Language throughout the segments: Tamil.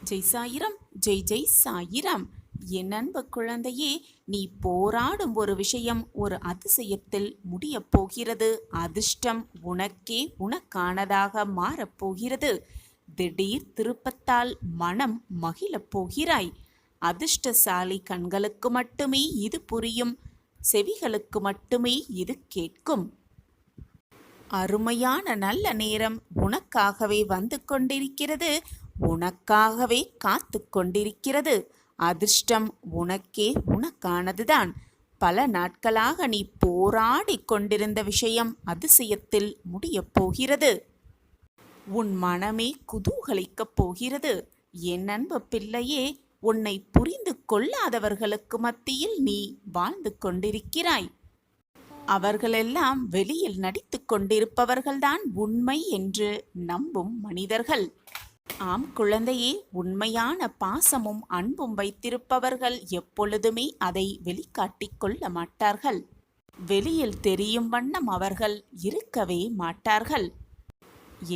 ஜெய் சாயிரம், ஜெய் ஜெய் சாயிரம். என் அன்பு குழந்தையே, நீ போராடும் ஒரு விஷயம் ஒரு அதிசயத்தில் முடியப் போகிறது. அதிர்ஷ்டம் உனக்கே உனக்கானதாக மாறப்போகிறது. திடீர் திருப்பத்தால் மனம் மகிழப் போகிறாய். அதிர்ஷ்டசாலி கண்களுக்கு மட்டுமே இது புரியும், செவிகளுக்கு மட்டுமே இது கேட்கும். அருமையான நல்ல நேரம் உனக்காகவே வந்து கொண்டிருக்கிறது, உனக்காகவே காத்து கொண்டிருக்கிறது. அதிர்ஷ்டம் உனக்கே உனக்கானதுதான். பல நாட்களாக நீ போராடி கொண்டிருந்த விஷயம் அதிசயத்தில் முடியப் போகிறது. உன் மனமே குதூகலிக்கப் போகிறது. என் அன்பு பிள்ளையே, உன்னை புரிந்து கொள்ளாதவர்களுக்கு மத்தியில் நீ வாழ்ந்து கொண்டிருக்கிறாய். அவர்களெல்லாம் வெளியில் நடித்து கொண்டிருப்பவர்கள்தான் உண்மை என்று நம்பும் மனிதர்கள். ஆம் குழந்தையே, உண்மையான பாசமும் அன்பும் வைத்திருப்பவர்கள் எப்பொழுதுமே அதை வெளிக்காட்டிக் கொள்ள மாட்டார்கள். வெளியில் தெரியும் வண்ணம் அவர்கள் இருக்கவே மாட்டார்கள்.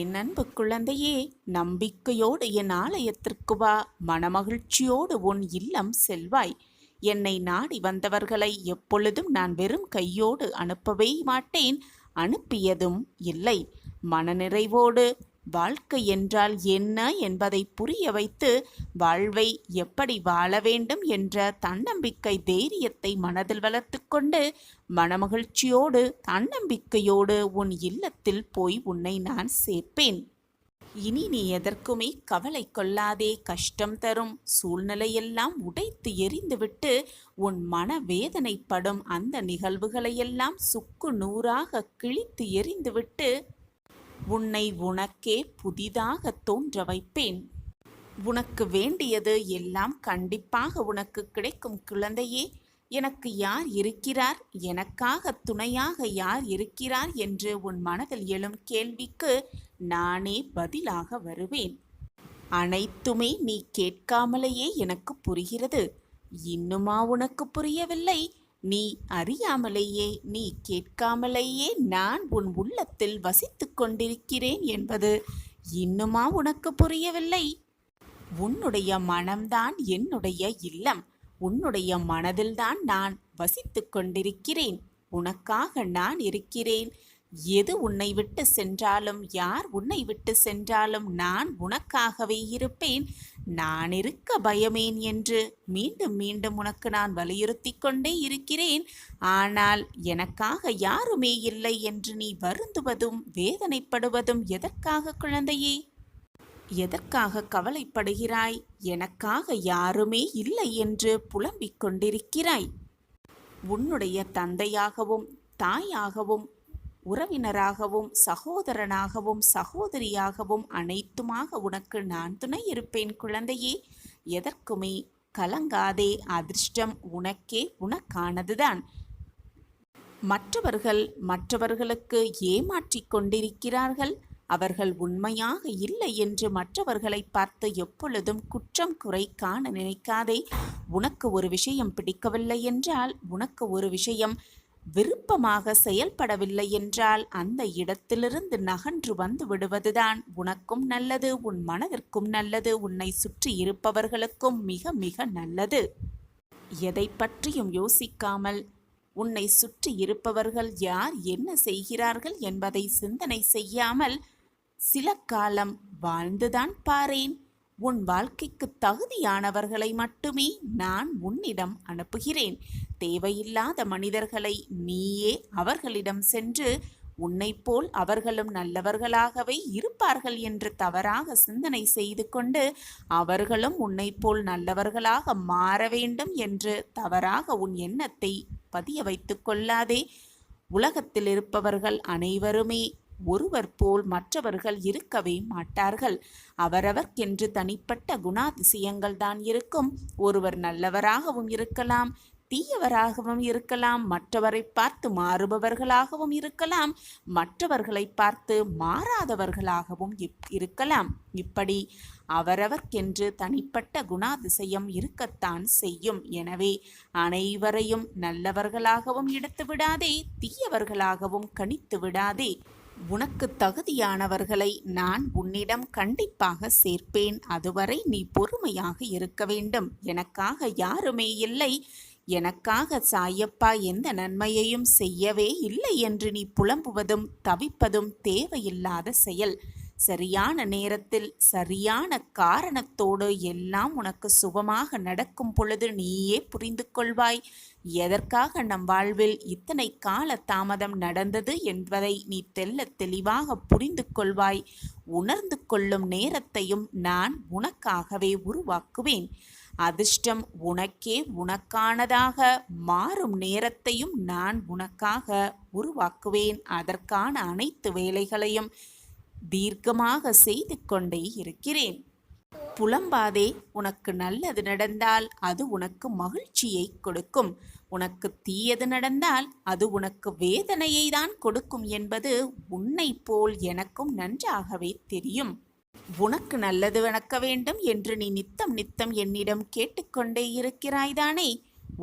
என் அன்பு குழந்தையே, நம்பிக்கையோடு என் ஆலயத்திற்கு வா. மனமகிழ்ச்சியோடு உன் இல்லம் செல்வாய். என்னை நாடி வந்தவர்களை எப்பொழுதும் நான் வெறும் கையோடு அனுப்பவே மாட்டேன், அனுப்பியதும் இல்லை. மனநிறைவோடு வாழ்க்கை என்றால் என்ன என்பதை புரிய வைத்து வாழ்வை எப்படி வாழ வேண்டும் என்ற தன்னம்பிக்கை தைரியத்தை மனதில் வளர்த்து கொண்டு மனமகிழ்ச்சியோடு தன்னம்பிக்கையோடு உன் இல்லத்தில் போய் உன்னை நான் சேர்ப்பேன். இனி நீ எதற்குமே கவலை கொள்ளாதே. கஷ்டம் தரும் சூழ்நிலையெல்லாம் உடைத்து எறிந்துவிட்டு உன் மன வேதனைப்படும் அந்த நிகழ்வுகளையெல்லாம் சுக்கு நூறாக கிழித்து எறிந்துவிட்டு உன்னை உனக்கே புதிதாக தோன்ற வைப்பேன். உனக்கு வேண்டியது எல்லாம் கண்டிப்பாக உனக்கு கிடைக்கும் குழந்தையே. எனக்கு யார் இருக்கிறார், எனக்காக துணையாக யார் இருக்கிறார் என்று உன் மனதில் எழும் கேள்விக்கு நானே பதிலாக வருவேன். அனைத்துமே நீ கேட்காமலேயே எனக்கு புரிகிறது. இன்னுமா உனக்கு புரியவில்லை? நீ அறியாமலேயே, நீ கேட்காமலேயே நான் உன் உள்ளத்தில் வசித்து கொண்டிருக்கிறேன் என்பது இன்னுமா உனக்கு புரியவில்லை? உன்னுடைய மனம்தான் என்னுடைய இல்லம். உன்னுடைய மனதில்தான் நான் வசித்து கொண்டிருக்கிறேன். உனக்காக நான் இருக்கிறேன். எது உன்னை விட்டு சென்றாலும், யார் உன்னை விட்டு சென்றாலும் நான் உனக்காகவே இருப்பேன். நான் இருக்க பயமேன் என்று மீண்டும் மீண்டும் உனக்கு நான் வலியுறுத்தி கொண்டே இருக்கிறேன். ஆனால் எனக்காக யாருமே இல்லை என்று நீ வருந்துவதும் வேதனைப்படுவதும் எதற்காக குழந்தையே? எதற்காக கவலைப்படுகிறாய்? எனக்காக யாருமே இல்லை என்று புலம்பிக் கொண்டிருக்கிறாய். உன்னுடைய தந்தையாகவும் தாயாகவும் உறவினராகவும் சகோதரனாகவும் சகோதரியாகவும் அனைத்துமாக உனக்கு நான் துணை இருப்பேன் குழந்தையே. எதற்குமே கலங்காதே. அதிர்ஷ்டம் உனக்கே உனக்கானதுதான். மற்றவர்களுக்கு ஏமாற்றிக் கொண்டிருக்கிறார்கள். அவர்கள் உண்மையாக இல்லை என்று மற்றவர்களை பார்த்து எப்பொழுதும் குற்றம் குறை காண நினைக்காதே. உனக்கு ஒரு விஷயம் பிடிக்கவில்லை என்றால், உனக்கு ஒரு விஷயம் விருப்பமாக செயல்படவில்லை என்றால் அந்த இடத்திலிருந்து நகன்று வந்து விடுவதுதான் உனக்கும் நல்லது, உன் மனதிற்கும் நல்லது, உன்னை சுற்றி இருப்பவர்களுக்கும் மிக மிக நல்லது. எதை பற்றியும் யோசிக்காமல் உன்னை சுற்றி இருப்பவர்கள் யார் என்ன செய்கிறார்கள் என்பதை சிந்தனை செய்யாமல் சில காலம் வாழ்ந்துதான் பாரேன். உன் வாழ்க்கைக்கு தகுதியானவர்களை மட்டுமே நான் உன்னிடம் அனுப்புகிறேன். தேவையில்லாத மனிதர்களை நீயே அவர்களிடம் சென்று உன்னைப் போல் அவர்களும் நல்லவர்களாகவே இருப்பார்கள் என்று தவறாக சிந்தனை செய்து கொண்டு அவர்களும் உன்னைப் போல் நல்லவர்களாக மாற வேண்டும் என்று தவறாக உன் எண்ணத்தை பதிய வைத்து கொள்ளாதே. உலகத்தில் இருப்பவர்கள் அனைவருமே ஒருவர் போல் மற்றவர்கள் இருக்கவே மாட்டார்கள். அவரவர்க்கென்று தனிப்பட்ட குணாதிசயங்கள் தான் இருக்கும். ஒருவர் நல்லவராகவும் இருக்கலாம், தீயவராகவும் இருக்கலாம், மற்றவரை பார்த்து மாறுபவர்களாகவும் இருக்கலாம், மற்றவர்களை பார்த்து மாறாதவர்களாகவும் இருக்கலாம். இப்படி அவரவர்க்கென்று தனிப்பட்ட குணாதிசயம் இருக்கத்தான் செய்யும். எனவே அனைவரையும் நல்லவர்களாகவும் எடுத்து விடாதே, தீயவர்களாகவும் கணித்து விடாதே. உனக்கு தகுதியானவர்களை நான் உன்னிடம் கண்டிப்பாக சேர்ப்பேன். அதுவரை நீ பொறுமையாக இருக்க வேண்டும். எனக்காக யாருமே இல்லை, எனக்காக சாயப்பா எந்த நன்மையையும் செய்யவே இல்லை என்று நீ புலம்புவதும் தவிப்பதும் தேவையில்லாத செயல். சரியான நேரத்தில் சரியான காரணத்தோடு எல்லாம் உனக்கு சுபமாக நடக்கும் பொழுது நீயே புரிந்து கொள்வாய் எதற்காக நம் வாழ்வில் இத்தனை கால தாமதம் நடந்தது என்பதை நீ தெள்ளத் தெளிவாக புரிந்து கொள்வாய். உணர்ந்து கொள்ளும் நேரத்தையும் நான் உனக்காகவே உருவாக்குவேன். அதிர்ஷ்டம் உனக்கே உனக்கானதாக மாறும் நேரத்தையும் நான் உனக்காக உருவாக்குவேன். அதற்கான அனைத்து வேலைகளையும் தீர்க்கமாக செய்து கொண்டே இருக்கிறேன். புலம்பாதே. உனக்கு நல்லது நடந்தால் அது உனக்கு மகிழ்ச்சியை கொடுக்கும். உனக்கு தீயது நடந்தால் அது உனக்கு வேதனையை தான் கொடுக்கும் என்பது உன்னை போல் எனக்கும் நன்றாகவே தெரியும். உனக்கு நல்லது நடக்க வேண்டும் என்று நீ நித்தம் நித்தம் என்னிடம் கேட்டுக்கொண்டே இருக்கிறாய்தானே?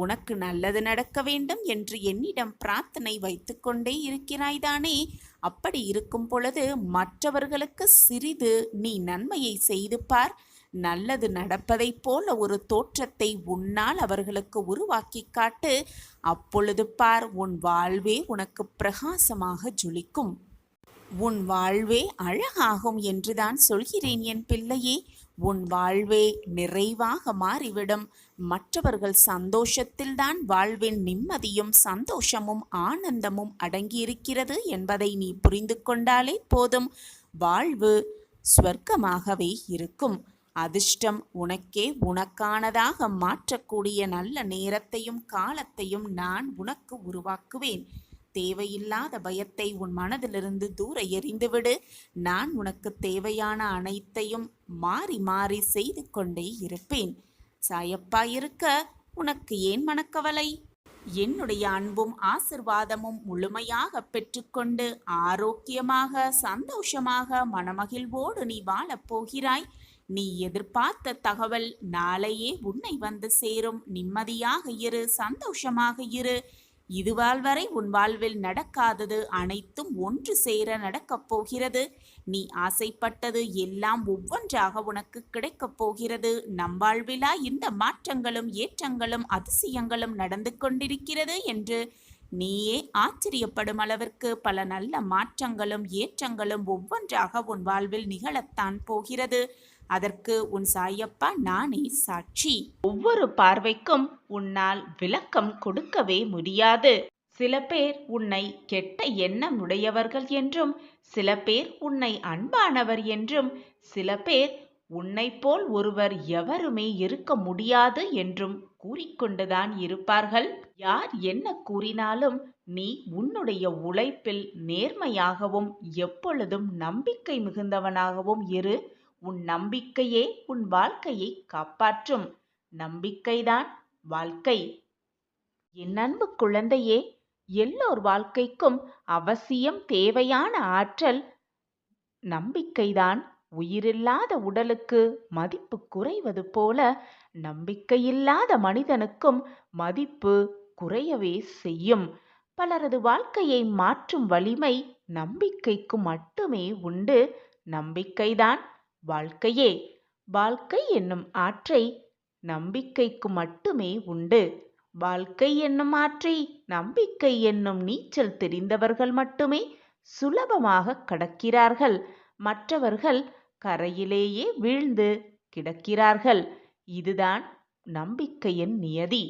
உனக்கு நல்லது நடக்க வேண்டும் என்று என்னிடம் பிரார்த்தனை வைத்து கொண்டே இருக்கிறாய்தானே? அப்படி இருக்கும் பொழுது மற்றவர்களுக்கு சிறிது நீ நன்மையை செய்து பார். நல்லது நடப்பதைப் போல ஒரு தோற்றத்தை உன்னால் அவர்களுக்கு உருவாக்கி காட்டு. அப்பொழுது பார், உன் வாழ்வே உனக்கு பிரகாசமாக ஜொலிக்கும். உன் வாழ்வே அழகாகும் என்றுதான் சொல்கிறேன் என் பிள்ளையே. உன் வாழ்வே நிறைவாக மாறிவிடும். மற்றவர்கள் சந்தோஷத்தில்தான் வாழ்வின் நிம்மதியும் சந்தோஷமும் ஆனந்தமும் அடங்கியிருக்கிறது என்பதை நீ புரிந்து கொண்டாலே போதும். வாழ்வு ஸ்வர்க்கமாகவே இருக்கும். அதிர்ஷ்டம் உனக்கே உனக்கானதாக மாற்றக்கூடிய நல்ல நேரத்தையும் காலத்தையும் நான் உனக்கு உருவாக்குவேன். தேவையில்லாத பயத்தை உன் மனதிலிருந்து தூர எறிந்துவிடு. நான் உனக்கு தேவையான அனைத்தையும் மாறி மாறி செய்து கொண்டே இருப்பேன். சாயப்பா இருக்க உனக்கு ஏன் மனக்கவலை? என்னுடைய அன்பும் ஆசிர்வாதமும் முழுமையாக பெற்றுக்கொண்டு ஆரோக்கியமாக சந்தோஷமாக மனமகிழ்வோடு நீ வாழப்போகிறாய். நீ எதிர்பார்த்த தகவல் நாளையே உன்னை வந்து சேரும். நிம்மதியாக இரு, சந்தோஷமாக இரு. இதுவால் வரை உன் வாழ்வில் நடக்காதது அனைத்தும் ஒன்று சேர நடக்கப் போகிறது. நீ ஆசைப்பட்டது எல்லாம் ஒவ்வொன்றாக உனக்கு கிடைக்கப் போகிறது. நம் வாழ்விலா இந்த மாற்றங்களும் ஏற்றங்களும் அதிசயங்களும் நடந்து கொண்டிருக்கிறது என்று நீயே ஆச்சரியப்படும் அளவிற்கு பல நல்ல மாற்றங்களும் ஏற்றங்களும் ஒவ்வொன்றாக உன் வாழ்வில் நிகழத்தான் போகிறது. அதற்கு உன் சாயப்பா நானே சாட்சி. ஒவ்வொரு பார்வைக்கும் உன்னால் விளக்கம் கொடுக்கவே முடியாது. சில பேர் உன்னை கெட்ட எண்ணம் உடையவர்கள் என்றும், சில பேர் உன்னை அன்பானவர் என்றும், சில பேர் உன்னை போல் ஒருவர் எவருமே இருக்க முடியாது என்றும் கூறிக்கொண்டுதான் இருப்பார்கள். யார் என்ன கூறினாலும் நீ உன்னுடைய உழைப்பில் நேர்மையாகவும் எப்பொழுதும் நம்பிக்கை மிகுந்தவனாகவும் இரு. உன் நம்பிக்கையே உன் வாழ்க்கையை காப்பாற்றும். நம்பிக்கைதான் வாழ்க்கை. என் அன்பு குழந்தையே, எல்லோர் வாழ்க்கைக்கும் அவசியம் தேவையான ஆற்றல் நம்பிக்கைதான். உயிரில்லாத உடலுக்கு மதிப்பு குறைவது போல நம்பிக்கையில்லாத மனிதனுக்கும் மதிப்பு குறையவே செய்யும். பலரது வாழ்க்கையை மாற்றும் வலிமை நம்பிக்கைக்கு மட்டுமே உண்டு. நம்பிக்கைதான் வாழ்க்கையே. வாழ்க்கை என்னும் ஆற்றை நம்பிக்கைக்கு மட்டுமே உண்டு. வாழ்க்கை என்னும் ஆற்றை நம்பிக்கை என்னும் நீச்சல் தெரிந்தவர்கள் மட்டுமே சுலபமாக கடக்கிறார்கள். மற்றவர்கள் கரையிலேயே வீழ்ந்து கிடக்கிறார்கள். இதுதான் நம்பிக்கையின் நியதி.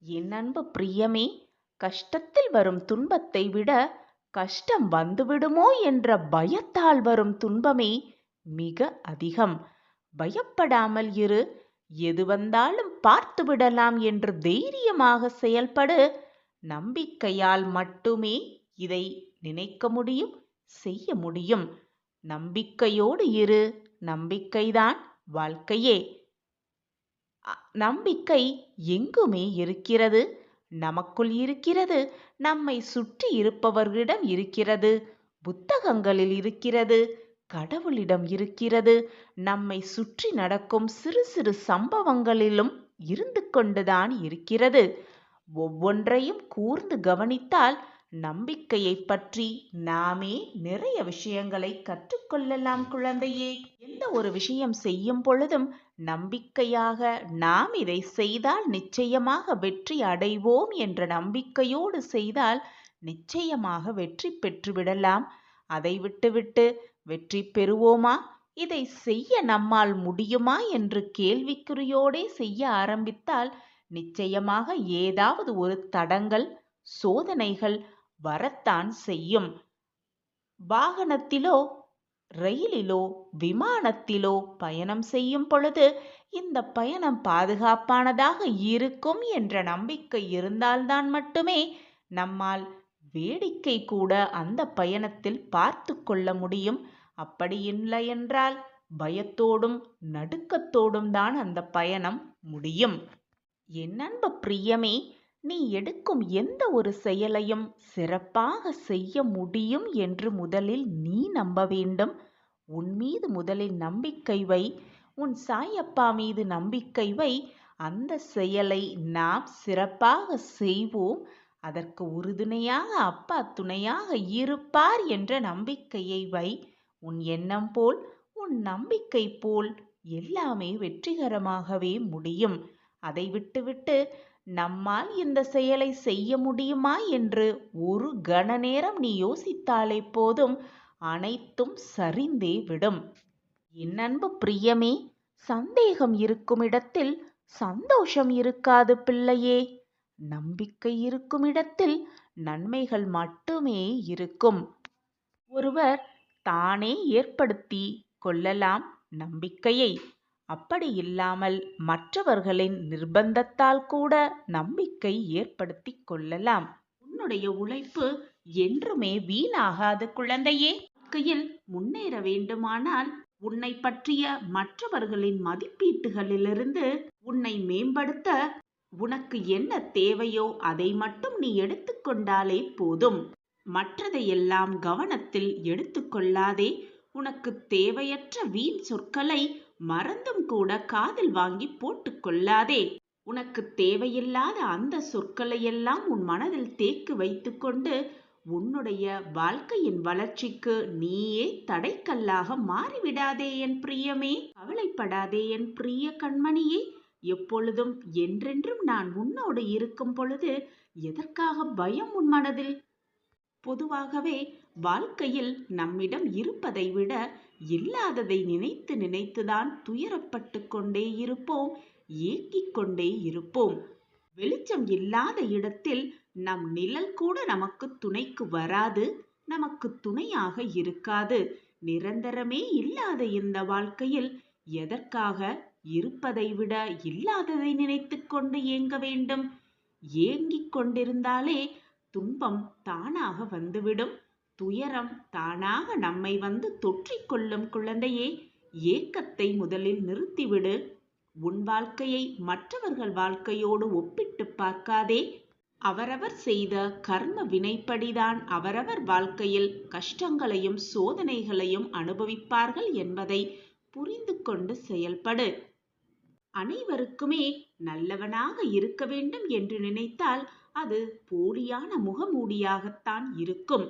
என் அன்பு பிரியமே, கஷ்டத்தில் வரும் துன்பத்தை விட கஷ்டம் வந்துவிடுமோ என்ற பயத்தால் வரும் துன்பமே மிக அதிகம். பயப்படாமல் இரு. எது வந்தாலும் பார்த்து விடலாம் என்று தைரியமாக செயல்படு. நம்பிக்கையால் மட்டுமே இதை நினைக்க முடியும், செய்ய முடியும். நம்பிக்கையோடு இரு. நம்பிக்கைதான் வாழ்க்கையே. நம்பிக்கை எங்குமே இருக்கிறது. நமக்குள் இருக்கிறது, நம்மை சுற்றி இருப்பவர்களிடம் இருக்கிறது, புத்தகங்களில் இருக்கிறது, கடவுளிடம் இருக்கிறது. நம்மை சுற்றி நடக்கும் சிறு சிறு சம்பவங்களிலும் இருந்து கொண்டுதான் இருக்கிறது. ஒவ்வொன்றையும் கூர்ந்து கவனித்தால் நம்பிக்கையை பற்றி நாமே நிறைய விஷயங்களை கற்றுக்கொள்ளலாம் குழந்தையே. எந்த ஒரு விஷயம் செய்யும் பொழுதும் நம்பிக்கையாக நாம் இதை செய்தால் நிச்சயமாக வெற்றி அடைவோம் என்ற நம்பிக்கையோடு செய்தால் நிச்சயமாக வெற்றி பெற்றுவிடலாம். அதை விட்டுவிட்டு வெற்றி பெறுவோமா, இதை செய்ய நம்மால் முடியுமா என்று கேள்விக்குறியோடே செய்ய ஆரம்பித்தால் நிச்சயமாக ஏதாவது ஒரு தடங்கல், சோதனைகள் வரத்தான் செய்யும். வாகனத்திலோ, ரயிலிலோ, விமானத்திலோ பயணம் செய்யும் பொழுது இந்த பயணம் பாதுகாப்பானதாக இருக்கும் என்ற நம்பிக்கை இருந்தால்தான் மட்டுமே நம்மால் வேடிக்கை கூட அந்த பயணத்தில் பார்த்து கொள்ள முடியும். அப்படி இல்லை என்றால் பயத்தோடும் நடுக்கத்தோடும் தான் அந்த பயணம் முடியும். என் அன்பு பிரியமே, நீ எடுக்கும் எந்த ஒரு செயலையும் சிறப்பாக செய்ய முடியும் என்று முதலில் நீ நம்ப வேண்டும். உன் மீது முதலில் நம்பிக்கை வை. உன் சாயப்பா மீது நம்பிக்கை வை. அந்த செயலை நாம் சிறப்பாக செய்வோம். அதற்கு உறுதுணையாக அப்பா துணையாக இருப்பார் என்ற நம்பிக்கையை வை. உன் எண்ணம் போல், உன் நம்பிக்கை போல் எல்லாமே வெற்றிகரமாகவே முடியும். அதை விட்டுவிட்டு நம்மால் இந்த செயலை செய்ய முடியுமா என்று ஒரு கண நேரம் நீ யோசித்தாலே போதும், அனைத்தும் சரிந்தே விடும். என் அன்பு பிரியமே, சந்தேகம் இருக்கும் இடத்தில் சந்தோஷம் இருக்காது பிள்ளையே. நம்பிக்கை இருக்கும் இடத்தில் நன்மைகள் மட்டுமே இருக்கும். ஒருவர் தானே ஏற்படுத்தி கொள்ளலாம் நம்பிக்கையை. அப்படி இல்லாமல் மற்றவர்களின் நிர்பந்தத்தால் கூட நம்பிக்கை ஏற்படுத்தி கொள்ளலாம். உன்னுடைய உழைப்பு என்றுமே வீணாகாது குழந்தையே. வாழ்க்கையில் முன்னேற வேண்டுமானால் உன்னை பற்றிய மற்றவர்களின் மதிப்பீட்டுகளிலிருந்து உன்னை மேம்படுத்த உனக்கு என்ன தேவையோ அதை மட்டும் நீ எடுத்துக்கொண்டாலே போதும். மற்றதையெல்லாம் கவனத்தில் எடுத்துக்கொள்ளாதே. உனக்கு தேவையற்ற வீண் சொற்களை மறந்தும் கூட காதில் வாங்கி போட்டுக்கொள்ளாதே. உனக்கு தேவையில்லாத அந்த சொற்களையெல்லாம் உன் மனதில் தேக்கி வைத்துக்கொண்டு உன்னுடைய வாழ்க்கையின் வளர்ச்சிக்கு நீயே தடைக்கல்லாக மாறிவிடாதே என் பிரியமே. கவலைப்படாதே என் பிரிய கண்மணியே. எப்பொழுதும் என்றென்றும் நான் உன்னோடு இருக்கும் பொழுது எதற்காக பயம் உன் மனதில்? பொதுவாகவே வாழ்க்கையில் நம்மிடம் இருப்பதை விட இல்லாததை நினைத்து நினைத்துதான் துயரப்பட்டு கொண்டே இருப்போம், ஏங்கிக் கொண்டே இருப்போம். வெளிச்சம் இல்லாத இடத்தில் நம் நிழல் கூட நமக்கு துணைக்கு வராது, நமக்கு துணையாக இருக்காது. நிரந்தரமே இல்லாத இந்த வாழ்க்கையில் எதற்காக இருப்பதை விட இல்லாததை நினைத்து கொண்டு ஏங்க வேண்டும்? ஏங்கிக் கொண்டிருந்தாலே துன்பம் தானாக வந்துவிடும். துயரம் தானாக நம்மை வந்து தொற்றிக்கொள்ளும் குழந்தையே. ஏக்கத்தை முதலில் நிறுத்திவிடு. உன் வாழ்க்கையை மற்றவர்கள் வாழ்க்கையோடு ஒப்பிட்டு பார்க்காதே. அவரவர் செய்த கர்ம வினைப்படிதான் அவரவர் வாழ்க்கையில் கஷ்டங்களையும் சோதனைகளையும் அனுபவிப்பார்கள் என்பதை புரிந்து கொண்டு செயல்படு. அனைவருக்குமே நல்லவனாக இருக்க வேண்டும் என்று நினைத்தால் அது போலியான முகமூடியாகத்தான் இருக்கும்.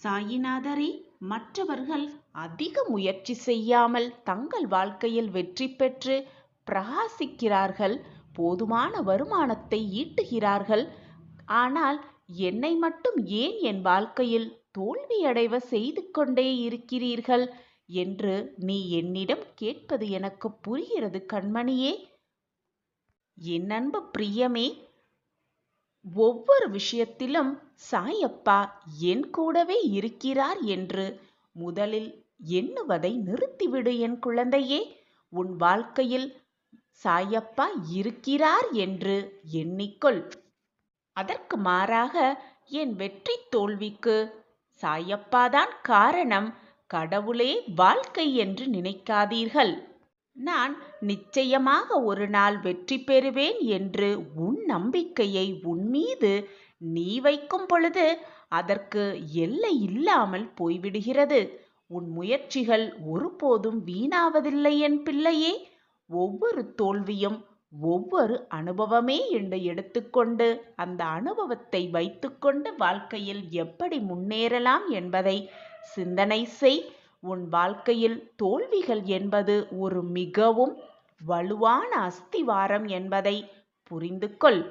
சாயிநாதரே, மற்றவர்கள் அதிக முயற்சி செய்யாமல் தங்கள் வாழ்க்கையில் வெற்றி பெற்று பிரகாசிக்கிறார்கள், போதுமான வருமானத்தை ஈட்டுகிறார்கள். ஆனால் என்னை மட்டும் ஏன் என் வாழ்க்கையில் தோல்வியடைவ செய்து கொண்டே இருக்கிறீர்கள் என்று நீ என்னிடம் கேட்பது எனக்கு புரிகிறது கண்மணியே. என் அன்பு பிரியமே, ஒவ்வொரு விஷயத்திலும் சாயப்பா என் கூடவே இருக்கிறார் என்று முதலில் எண்ணுவதை நிறுத்திவிடு என் குழந்தையே. உன் வாழ்க்கையில் சாயப்பா இருக்கிறார் என்று எண்ணிக்கொள். அதற்கு மாறாக என் வெற்றி தோல்விக்கு சாயப்பாதான் காரணம், கடவுளே வாழ்க்கை என்று நினைக்காதீர்கள். நான் நிச்சயமாக ஒரு நாள் வெற்றி பெறுவேன் என்று உன் நம்பிக்கையை உன்மீது நீ வைக்கும் பொழுது அதற்கு எல்லை இல்லாமல் போய்விடுகிறது. உன் முயற்சிகள் ஒருபோதும் வீணாவதில்லை என் பிள்ளையே. ஒவ்வொரு தோல்வியும் ஒவ்வொரு அனுபவமே என்று எடுத்துக்கொண்டு அந்த அனுபவத்தை வைத்துக்கொண்டு வாழ்க்கையில் எப்படி முன்னேறலாம் என்பதை சிந்தனை செய். உன் வாழ்க்கையில் தோல்விகள் என்பது ஒரு மிகவும் வலுவான அஸ்திவாரம் என்பதை புரிந்து கொள்.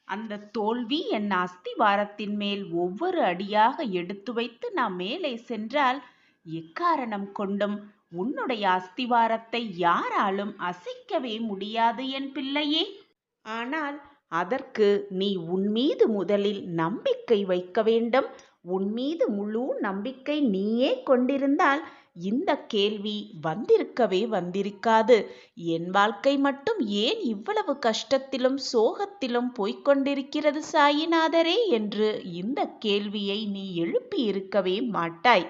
அந்த தோல்வி என் அஸ்திவாரத்தின் மேல் ஒவ்வொரு அடியாக எடுத்து வைத்து நாம் மேலே சென்றால் எக்காரணம் கொண்டும் உன்னுடைய அஸ்திவாரத்தை யாராலும் அசைக்கவே முடியாது என் பிள்ளையே. ஆனால் அதற்கு நீ உன் மீது முதலில் நம்பிக்கை வைக்க வேண்டும். உன் மீது முழு நம்பிக்கை நீயே கொண்டிருந்தால் இந்த கேள்வி வந்திருக்கவே வந்திருக்காது. என் வாழ்க்கை மட்டும் ஏன் இவ்வளவு கஷ்டத்திலும் சோகத்திலும் போய்கொண்டிருக்கிறது சாயிநாதரே என்று இந்த கேள்வியை நீ எழுப்பி இருக்கவே மாட்டாய்.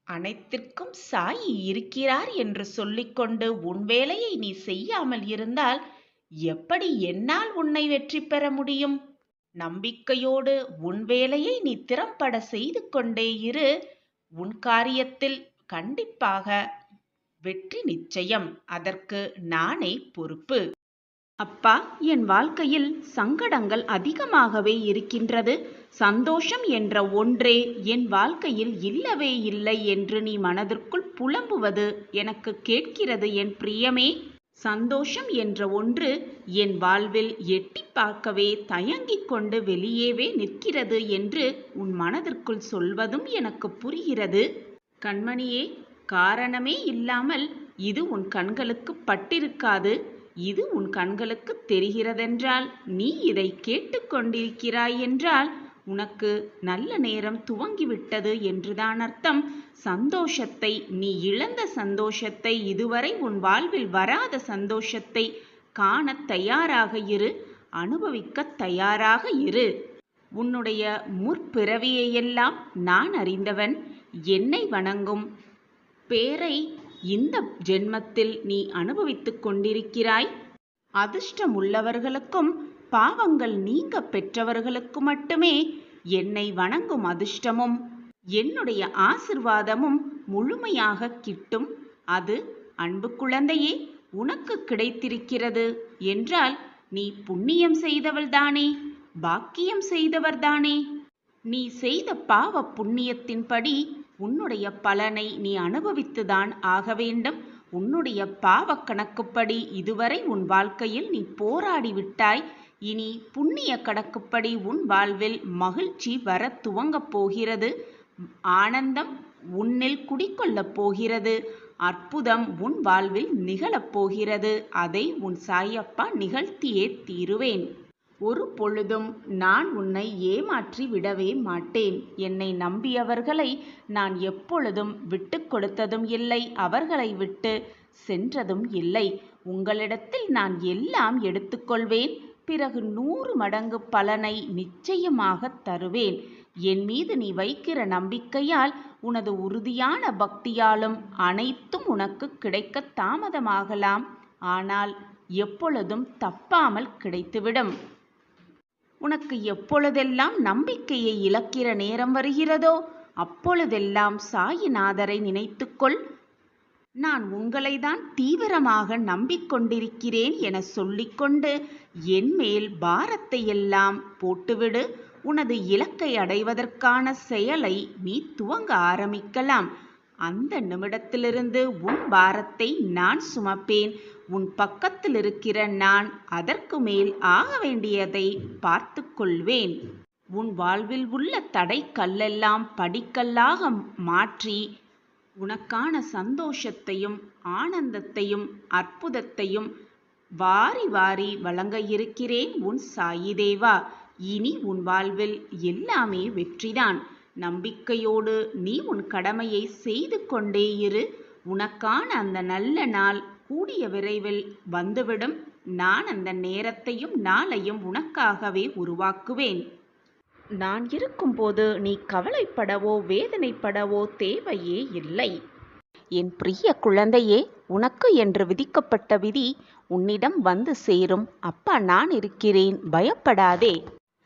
அனைத்திற்கும் சாயி இருக்கிறார் என்று சொல்லிக்கொண்டு உன் வேலையை நீ செய்யாமல் இருந்தால் எப்படி என்னால் உன்னை வெற்றி பெற முடியும்? நம்பிக்கையோடு உன் வேலையை நீ திறம்பட செய்து கொண்டே இரு. உன் காரியத்தில் கண்டிப்பாக வெற்றி நிச்சயம். அதற்கு நானே பொறுப்பு. அப்பா, என் வாழ்க்கையில் சங்கடங்கள் அதிகமாகவே இருக்கின்றது. சந்தோஷம் என்ற ஒன்றே என் வாழ்க்கையில் இல்லவே இல்லை என்று நீ மனதிற்குள் புலம்புவது எனக்கு கேட்கிறது என் பிரியமே. சந்தோஷம் என்ற ஒன்று என் வாழ்வில் எட்டி பார்க்கவே தயங்கிக் கொண்டு வெளியேவே நிற்கிறது என்று உன் மனதிற்குள் சொல்வதும் எனக்கு புரிகிறது. கண்மணியே, காரணமே இல்லாமல் இது உன் கண்களுக்கு பட்டிருக்காது. இது உன் கண்களுக்கு தெரிகிறதென்றால், நீ இதை கேட்டுக்கொண்டிருக்கிறாய் என்றால் உனக்கு நல்ல நேரம் துவங்கிவிட்டது என்றுதான் அர்த்தம். சந்தோஷத்தை, நீ இழந்த சந்தோஷத்தை, இதுவரை உன் வாழ்வில் வராத சந்தோஷத்தை காண தயாராக இரு. அனுபவிக்க தயாராக இரு. உன்னுடைய முற்பிறவியையெல்லாம் நான் அறிந்தவன். என்னை வணங்கும் பேரை இந்த ஜென்மத்தில் நீ அனுபவித்துக் கொண்டிருக்கிறாய். அதிர்ஷ்டம் உள்ளவர்களுக்கும் பாவங்கள் நீங்க பெற்றவர்களுக்கு மட்டுமே என்னை வணங்கும் அதிர்ஷ்டமும் என்னுடைய ஆசிர்வாதமும் முழுமையாக கிட்டும். அது அன்பு குழந்தையே உனக்கு கிடைத்திருக்கிறது என்றால் நீ புண்ணியம் செய்தவள்தானே, பாக்கியம் செய்தவர்தானே. நீ செய்த பாவ புண்ணியத்தின்படி உன்னுடைய பலனை நீ அனுபவித்துதான் ஆக வேண்டும். உன்னுடைய பாவ கணக்குப்படி இதுவரை உன் வாழ்க்கையில் நீ போராடி விட்டாய். இனி புண்ணிய கணக்குப்படி உன் வாழ்வில் மகிழ்ச்சி வர துவங்கப் போகிறது. ஆனந்தம் உன்னில் குடிக்கொள்ளப் போகிறது. அற்புதம் உன் வாழ்வில் நிகழப் போகிறது. அதை உன் சாயப்பா நிகழ்த்தியே தீருவேன். ஒரு பொழுதும் நான் உன்னை ஏமாற்றி விடவே மாட்டேன். என்னை நம்பியவர்களை நான் எப்பொழுதும் விட்டு கொடுத்ததும் இல்லை, அவர்களை விட்டு சென்றதும் இல்லை. உங்களிடத்தில் நான் எல்லாம் எடுத்துக்கொள்வேன். பிறகு 100 மடங்கு பலனை நிச்சயமாக தருவேன். என் மீது நீ வைக்கிற நம்பிக்கையால், உனது உறுதியான பக்தியாலும் அனைத்தும் உனக்கு கிடைக்க தாமதமாகலாம். ஆனால் எப்பொழுதும் தப்பாமல் கிடைத்துவிடும். உனக்கு எப்பொழுதெல்லாம் நம்பிக்கையை இழக்கிற நேரம் வருகிறதோ அப்பொழுதெல்லாம் சாயிநாதரை நினைத்துக்கொள். நான் உங்களை தான் தீவிரமாக நம்பிக்கொண்டிருக்கிறேன் என சொல்லிக்கொண்டு என் மேல் பாரத்தை எல்லாம் போட்டுவிடு. உனது இலக்கை அடைவதற்கான செயலை நீ துவங்க ஆரம்பிக்கலாம். அந்த நிமிடத்திலிருந்து உன் பாரத்தை நான் சுமப்பேன். உன் பக்கத்தில் இருக்கிற நான் அதற்கு மேல் ஆக வேண்டியதை பார்த்து கொள்வேன். உன் வாழ்வில் உள்ள தடை கல்லெல்லாம் படிக்கல்லாக மாற்றி உனக்கான சந்தோஷத்தையும் ஆனந்தத்தையும் அற்புதத்தையும் வாரி வாரி வழங்க இருக்கிறேன் உன் சாயி தேவா. இனி உன் வாழ்வில் எல்லாமே வெற்றிதான். நம்பிக்கையோடு நீ உன் கடமையை செய்து கொண்டே இரு. உனக்கான அந்த நல்ல நாள் கூடிய விரைவில் வந்துவிடும். நான் அந்த நேரத்தையும் நாளையும் உனக்காகவே உருவாக்குவேன். நான் இருக்கும்போது நீ கவலைப்படவோ வேதனைப்படவோ தேவையே இல்லை. என் பிரிய குழந்தையே, உனக்கு என்று விதிக்கப்பட்ட விதி உன்னிடம் வந்து சேரும். அப்பா நான் இருக்கிறேன், பயப்படாதே.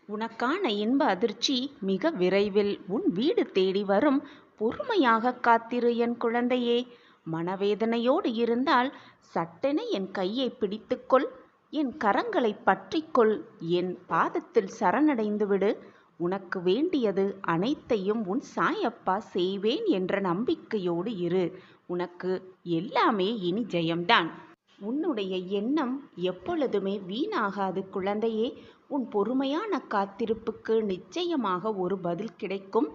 உனக்கான இன்ப அதிர்ச்சி மிக விரைவில் உன் வீடு தேடி வரும். பொறுமையாக காத்திரு என் குழந்தையே. மனவேதனையோடு இருந்தால் சட்டென என் கையை பிடித்துக்கொள். என் கரங்களை பற்றிக்கொள், என் பாதத்தில் சரணடைந்து விடு. உனக்கு வேண்டியது அனைத்தையும் உன் சாயப்பா செய்வேன் என்ற நம்பிக்கையோடு இரு. உனக்கு எல்லாமே இனி ஜெயம்தான். உன்னுடைய எண்ணம் எப்பொழுதுமே வீணாகாது குழந்தையே. உன் பொறுமையான காத்திருப்புக்கு நிச்சயமாக ஒரு பதில் கிடைக்கும்.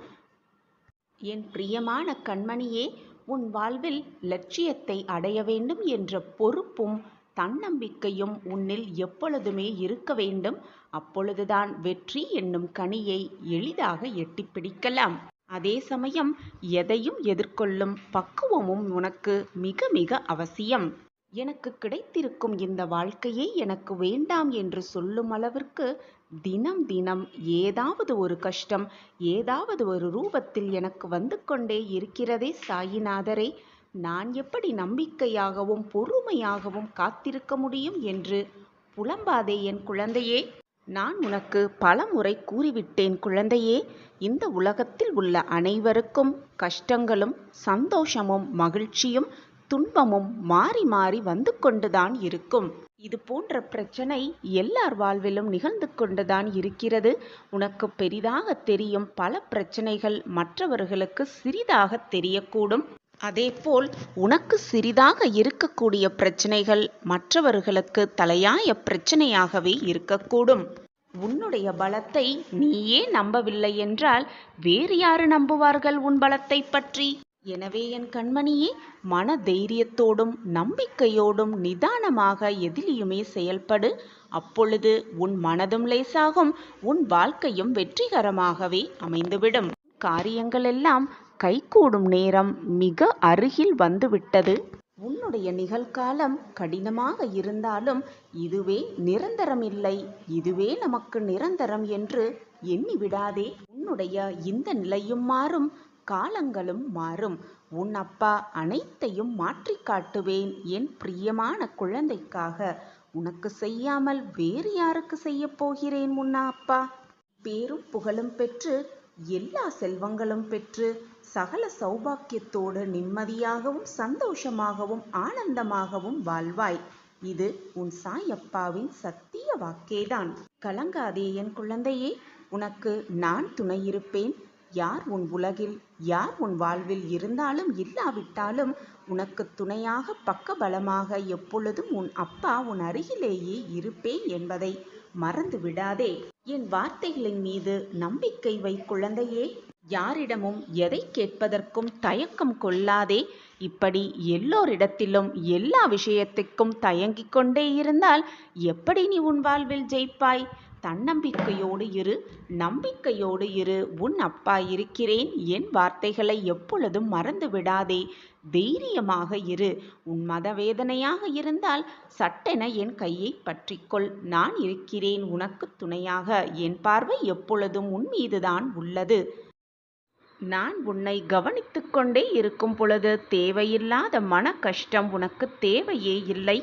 என் பிரியமான கண்மணியே, உன் வாழ்வில் லட்சியத்தை அடைய வேண்டும் என்ற பொறுப்பும் தன்னம்பிக்கையும் உன்னில் எப்பொழுதுமே இருக்க வேண்டும். அப்பொழுதுதான் வெற்றி என்னும் கனியை எளிதாக எட்டிப் பிடிக்கலாம். அதே சமயம் எதையும் எதிர்கொள்ளும் பக்குவமும் உனக்கு மிக மிக அவசியம். எனக்கு கிடைத்திருக்கும் இந்த வாழ்க்கையை எனக்கு வேண்டாம் என்று சொல்லும் அளவிற்கு தினம் தினம் ஏதாவது ஒரு கஷ்டம் ஏதாவது ஒரு ரூபத்தில் எனக்கு வந்து கொண்டே இருக்கிறதே சாயிநாதரே. நான் எப்படி நம்பிக்கையாகவும் பொறுமையாகவும் காத்திருக்க முடியும் என்று புலம்பாதே என் குழந்தையே. நான் உனக்கு பலமுறை கூறிவிட்டேன் குழந்தையே, இந்த உலகத்தில் உள்ள அனைவருக்கும் கஷ்டங்களும் சந்தோஷமும் மகிழ்ச்சியும் துன்பமும் மாறி மாறி வந்து கொண்டுதான் இருக்கும். இது போன்ற பிரச்சனை எல்லார் வாழ்விலும் நிகழ்ந்து கொண்டுதான் இருக்கிறது. உனக்கு பெரிதாக தெரியும் பல பிரச்சனைகள் மற்றவர்களுக்கு சிறிதாக தெரியக்கூடும். அதேபோல் உனக்கு சிறிதாக இருக்கக்கூடிய பிரச்சனைகள் மற்றவர்களுக்கு தலையாய பிரச்சனையாகவே இருக்கக்கூடும். உன்னுடைய பலத்தை நீயே நம்பவில்லை என்றால் வேறு யாரு நம்புவார்கள் உன் பலத்தை பற்றி? எனவே என் கண்மணியே, மன தைரியத்தோடும் நம்பிக்கையோடும் நிதானமாக எதிலையுமே செயல்படு. அப்பொழுது உன் மனதும் லேசாகும், உன் வாழ்க்கையும் வெற்றிகரமாகவே அமைந்துவிடும். காரியங்கள் எல்லாம் கைகூடும் நேரம் மிக அருகில் வந்துவிட்டது. உன்னுடைய நிகழ்காலம் கடினமாக இருந்தாலும் இதுவே நிரந்தரமில்லை, இதுவே நமக்கு நிரந்தரம் என்று எண்ணி விடாதே. உன்னுடைய இந்த நிலையும் மாறும், காலங்களும் மாறும். உன் அப்பா அனைத்தையும் மாற்றி காட்டுவேன் என் பிரியமான குழந்தைக்காக. உனக்கு செய்யாமல் வேறு யாருக்கு செய்ய போகிறேன் உன்னா அப்பா? பேரும் புகழும் பெற்று எல்லா செல்வங்களும் பெற்று சகல சௌபாக்கியத்தோடு நிம்மதியாகவும் சந்தோஷமாகவும் ஆனந்தமாகவும் வாழ்வாய். இது உன் சாயப்பாவின் சத்திய வாக்கேதான். கலங்காதே என் குழந்தையே, உனக்கு நான் துணையிருப்பேன். யார் உன் உலகில் யார் உன் வாழ்வில் இருந்தாலும் இல்லாவிட்டாலும் உனக்கு துணையாக பக்கபலமாக எப்பொழுதும் உன் அப்பா உன் அருகிலேயே இருப்பேன் என்பதை மறந்து விடாதே. என் வார்த்தைகளின் மீது நம்பிக்கை வை குழந்தையே. யாரிடமும் எதை கேட்பதற்கும் தயக்கம் கொள்ளாதே. இப்படி எல்லோரிடத்திலும் எல்லா விஷயத்துக்கும் தயங்கிக் கொண்டே இருந்தால் எப்படி நீ உன் வாழ்வில் ஜெயிப்பாய்? தன்னம்பிக்கையோடு இரு, நம்பிக்கையோடு இரு. உன் அப்பா இருக்கிறேன். என் வார்த்தைகளை எப்பொழுதும் மறந்து விடாதே. தைரியமாக இரு. உன் மனவேதனையாக இருந்தால் சட்டென என் கையை பற்றிக்கொள். நான் இருக்கிறேன் உனக்கு துணையாக. என் பார்வை எப்பொழுதும் உன் மீதுதான் உள்ளது. நான் உன்னை கவனித்து கொண்டே இருக்கும் பொழுது தேவையில்லாத மன கஷ்டம் உனக்கு தேவையே இல்லை.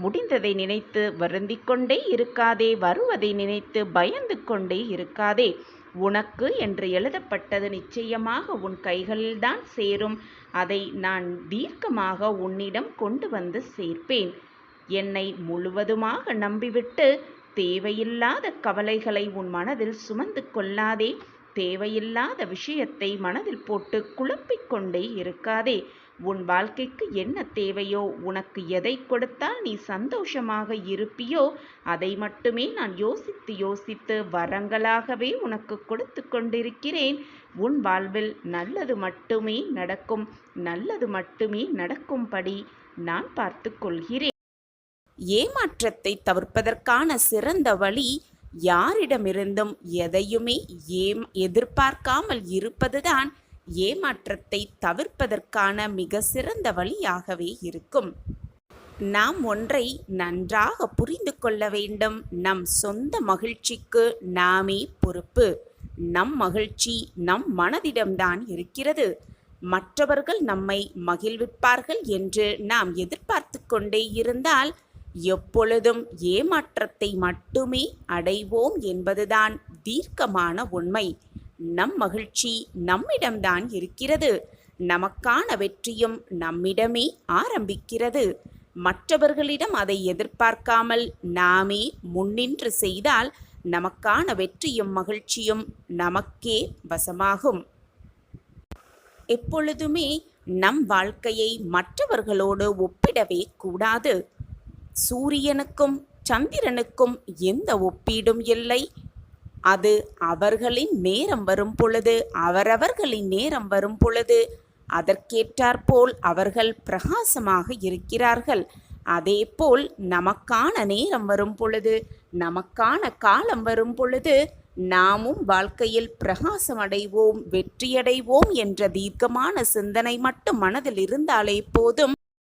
முடிந்ததை நினைத்து வருந்திக் கொண்டே இருக்காதே. வருவதை நினைத்து பயந்து கொண்டே இருக்காதே. உனக்கு என்று எழுதப்பட்டது நிச்சயமாக உன் கைகளில்தான் சேரும். அதை நான் தீர்க்கமாக உன்னிடம் கொண்டு வந்து சேர்ப்பேன். என்னை முழுவதுமாக நம்பிவிட்டு தேவையில்லாத கவலைகளை உன் மனதில் சுமந்து கொள்ளாதே. தேவையில்லாத விஷயத்தை மனதில் போட்டு குழப்பிக் கொண்டே இருக்காதே. உன் வாழ்க்கைக்கு என்ன தேவையோ, உனக்கு எதை கொடுத்தால் நீ சந்தோஷமாக இருப்பியோ அதை மட்டுமே நான் யோசித்து யோசித்து வரங்களாகவே உனக்கு கொடுத்து கொண்டிருக்கிறேன். உன் வாழ்வில் நல்லது மட்டுமே நடக்கும். நல்லது மட்டுமே நடக்கும்படி நான் பார்த்து கொள்கிறேன். ஏமாற்றத்தை தவிர்ப்பதற்கான சிறந்த வழி யாரிடமிருந்தும் எதையுமே எதிர்பார்க்காமல் இருப்பதுதான் ஏமாற்றத்தை தவிர்ப்பதற்கான மிக சிறந்த வழியாகவே இருக்கும். நாம் ஒன்றை நன்றாக புரிந்து கொள்ள வேண்டும். நம் சொந்த மகிழ்ச்சிக்கு நாமே பொறுப்பு. நம் மகிழ்ச்சி நம் மனதிடம்தான் இருக்கிறது. மற்றவர்கள் நம்மை மகிழ்விப்பார்கள் என்று நாம் எதிர்பார்த்து கொண்டே இருந்தால் எப்பொழுதும் ஏமாற்றத்தை மட்டுமே அடைவோம் என்பதுதான் தீர்க்கமான உண்மை. நம் மகிழ்ச்சி நம்மிடம்தான் இருக்கிறது. நமக்கான வெற்றியும் நம்மிடமே ஆரம்பிக்கிறது. மற்றவர்களிடம் அதை எதிர்பார்க்காமல் நாமே முன்னின்று செய்தால் நமக்கான வெற்றியும் மகிழ்ச்சியும் நமக்கே வசமாகும். எப்பொழுதுமே நம் வாழ்க்கையை மற்றவர்களோடு ஒப்பிடவே கூடாது. சூரியனுக்கும் சந்திரனுக்கும் எந்த ஒப்பீடும் இல்லை. அது அவர்களின் நேரம் வரும் பொழுது, அவரவர்களின் நேரம் வரும் பொழுது அதற்கேற்றாற்போல் அவர்கள் பிரகாசமாக இருக்கிறார்கள். அதேபோல் நமக்கான நேரம் வரும் பொழுது, நமக்கான காலம் வரும் பொழுது நாமும் வாழ்க்கையில் பிரகாசமடைவோம், வெற்றியடைவோம் என்ற தீர்க்கமான சிந்தனை மட்டும் மனதில் இருந்தாலே போதும்.